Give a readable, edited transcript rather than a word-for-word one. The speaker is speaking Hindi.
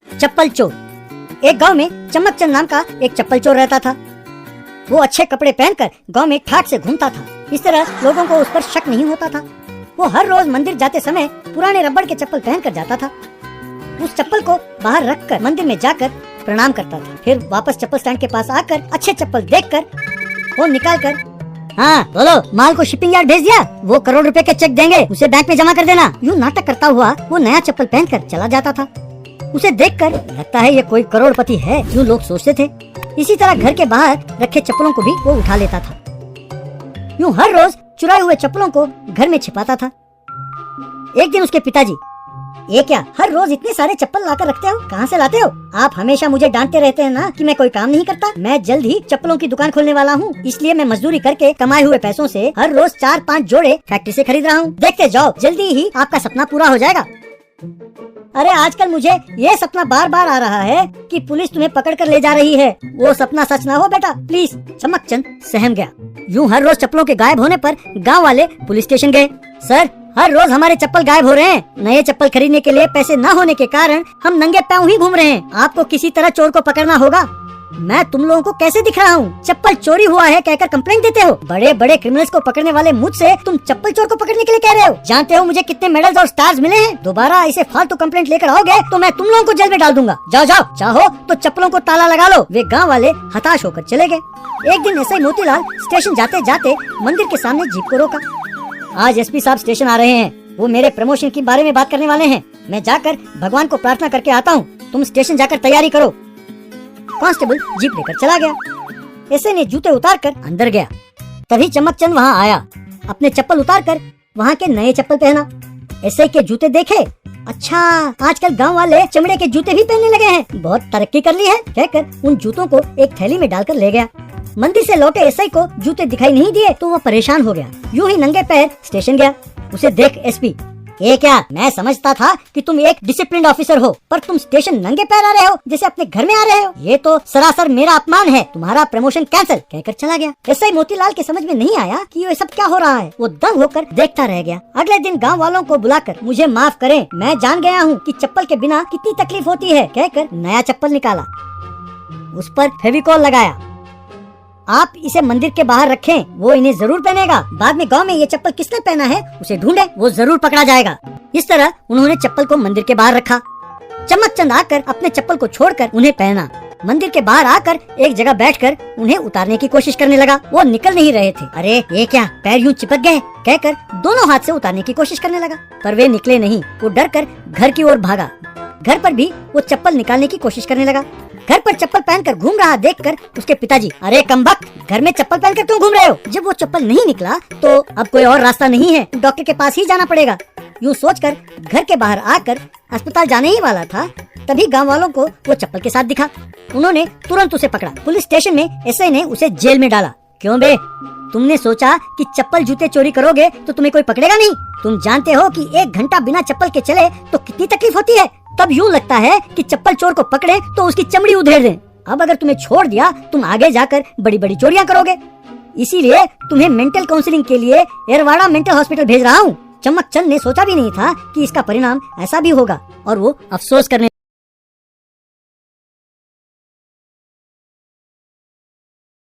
चप्पल चोर। एक गांव में चमकचंद नाम का एक चप्पल चोर रहता था। वो अच्छे कपड़े पहनकर गांव में ठाट से घूमता था। इस तरह लोगों को उस पर शक नहीं होता था। वो हर रोज मंदिर जाते समय पुराने रबड़ के चप्पल पहनकर जाता था। उस चप्पल को बाहर रखकर मंदिर में जाकर प्रणाम करता था। फिर वापस चप्पल स्टैंड के पास आकर अच्छे चप्पल देखकर फोन निकालकर, हाँ बोलो, माल को शिपिंग यार्ड भेज दिया, वो करोड़ रुपए के चेक देंगे, उसे बैंक में जमा कर देना। यूँ नाटक करता हुआ वो नया चप्पल पहनकर चला जाता था। उसे देखकर लगता है ये कोई करोड़पति है, यूँ लोग सोचते थे। इसी तरह घर के बाहर रखे चप्पलों को भी वो उठा लेता था। यूँ हर रोज चुराए हुए चप्पलों को घर में छिपाता था। एक दिन उसके पिताजी, ये क्या हर रोज इतने सारे चप्पल लाकर रखते हो, कहाँ से लाते हो? आप हमेशा मुझे डांटते रहते हैं ना कि मैं कोई काम नहीं करता। मैं जल्द ही चप्पलों की दुकान खोलने वाला हूँ, इसलिए मैं मजदूरी करके कमाए हुए पैसों से हर रोज 4-5 जोड़े फैक्ट्री से खरीद रहा हूँ। देखते जाओ, जल्दी ही आपका सपना पूरा हो जाएगा। अरे आजकल मुझे ये सपना बार बार आ रहा है कि पुलिस तुम्हें पकड़ कर ले जा रही है। वो सपना सच ना हो बेटा, प्लीज। चमकचंद सहम गया। यूँ हर रोज चप्पलों के गायब होने पर गांव वाले पुलिस स्टेशन गए। सर, हर रोज हमारे चप्पल गायब हो रहे हैं। नए चप्पल खरीदने के लिए पैसे न होने के कारण हम नंगे पैरों ही घूम रहे हैं। आपको किसी तरह चोर को पकड़ना होगा। मैं तुम लोगों को कैसे दिख रहा हूँ? चप्पल चोरी हुआ है कहकर कंप्लेंट देते हो। बड़े बड़े क्रिमिनल्स को पकड़ने वाले मुझसे तुम चप्पल चोर को पकड़ने के लिए कह रहे हो। जानते हो मुझे कितने मेडल्स और स्टार्स मिले हैं? दोबारा ऐसे फालतू कंप्लेंट लेकर आओगे तो मैं तुम लोगों को जेल में डाल दूंगा। जाओ जाओ, चाहो तो चप्पलों को ताला लगा लो। वे गाँव वाले हताश होकर चले गए। एक दिन ऐसे ही मोतीलाल स्टेशन जाते जाते मंदिर के सामने जीप को रोका। आज एसपी साहब स्टेशन आ रहे हैं, वो मेरे प्रमोशन के बारे में बात करने वाले हैं। मैं जाकर भगवान को प्रार्थना करके आता हूँ, तुम स्टेशन जाकर तैयारी करो। कांस्टेबल जीप लेकर चला गया। ऐसे ने जूते उतारकर अंदर गया। तभी चमकचंद वहाँ आया। अपने चप्पल उतारकर वहाँ के नए चप्पल पहना। ऐसे के जूते देखे, अच्छा आजकल गांव वाले चमड़े के जूते भी पहनने लगे हैं, बहुत तरक्की कर ली है कहकर उन जूतों को एक थैली में डालकर ले गया। मंदिर से लौटे एसआई को जूते दिखाई नहीं दिए तो वो परेशान हो गया। यूं ही नंगे पैर स्टेशन गया। उसे देख एसपी, ये क्या, मैं समझता था कि तुम एक डिसिप्लिन ऑफिसर हो, पर तुम स्टेशन नंगे पैर आ रहे हो जैसे अपने घर में आ रहे हो। ये तो सरासर मेरा अपमान है। तुम्हारा प्रमोशन कैंसिल कहकर चला गया। एसआई मोतीलाल के समझ में नहीं आया कि ये सब क्या हो रहा है। वो दंग होकर देखता रह गया। अगले दिन गांव वालों को बुलाकर, मुझे माफ करें, मैं जान गया हूँ कि चप्पल के बिना कितनी तकलीफ होती है कहकर नया चप्पल निकाला। उस पर फेविकॉल लगाया। आप इसे मंदिर के बाहर रखें, वो इन्हें जरूर पहनेगा। बाद में गांव में ये चप्पल किसने पहना है उसे ढूंढे, वो जरूर पकड़ा जाएगा। इस तरह उन्होंने चप्पल को मंदिर के बाहर रखा। चमकचंद आकर अपने चप्पल को छोड़कर उन्हें पहना। मंदिर के बाहर आकर एक जगह बैठकर उन्हें उतारने की कोशिश करने लगा। वो निकल नहीं रहे थे। अरे ये क्या, पैर यूं चिपक गए कहकर दोनों हाथ से उतारने की कोशिश करने लगा, पर वे निकले नहीं। वो डर कर घर की ओर भागा। घर पर भी वो चप्पल निकालने की कोशिश करने लगा। घर पर चप्पल पहनकर घूम रहा देखकर उसके पिताजी, अरे कमबख्त, घर में चप्पल पहनकर क्यों घूम रहे हो? जब वो चप्पल नहीं निकला तो अब कोई और रास्ता नहीं है, डॉक्टर के पास ही जाना पड़ेगा। यूँ सोचकर घर के बाहर आकर अस्पताल जाने ही वाला था, तभी गांव वालों को वो चप्पल के साथ दिखा। उन्होंने तुरंत उसे पकड़ा। पुलिस स्टेशन में एसआई ने उसे जेल में डाला। क्यों बे, तुमने सोचा कि चप्पल जूते चोरी करोगे तो तुम्हें कोई पकड़ेगा नहीं? तुम जानते हो कि 1 घंटा बिना चप्पल के चले तो कितनी तकलीफ होती है। तब यूँ लगता है कि चप्पल चोर को पकड़े तो उसकी चमड़ी उधेड़ दें। अब अगर तुम्हें छोड़ दिया, तुम आगे जाकर बड़ी बड़ी चोरियां करोगे। इसीलिए तुम्हें मेंटल काउंसलिंग के लिए एरवाड़ा मेंटल हॉस्पिटल भेज रहा हूँ। चमकचंद ने सोचा भी नहीं था कि इसका परिणाम ऐसा भी होगा और वो अफसोस करने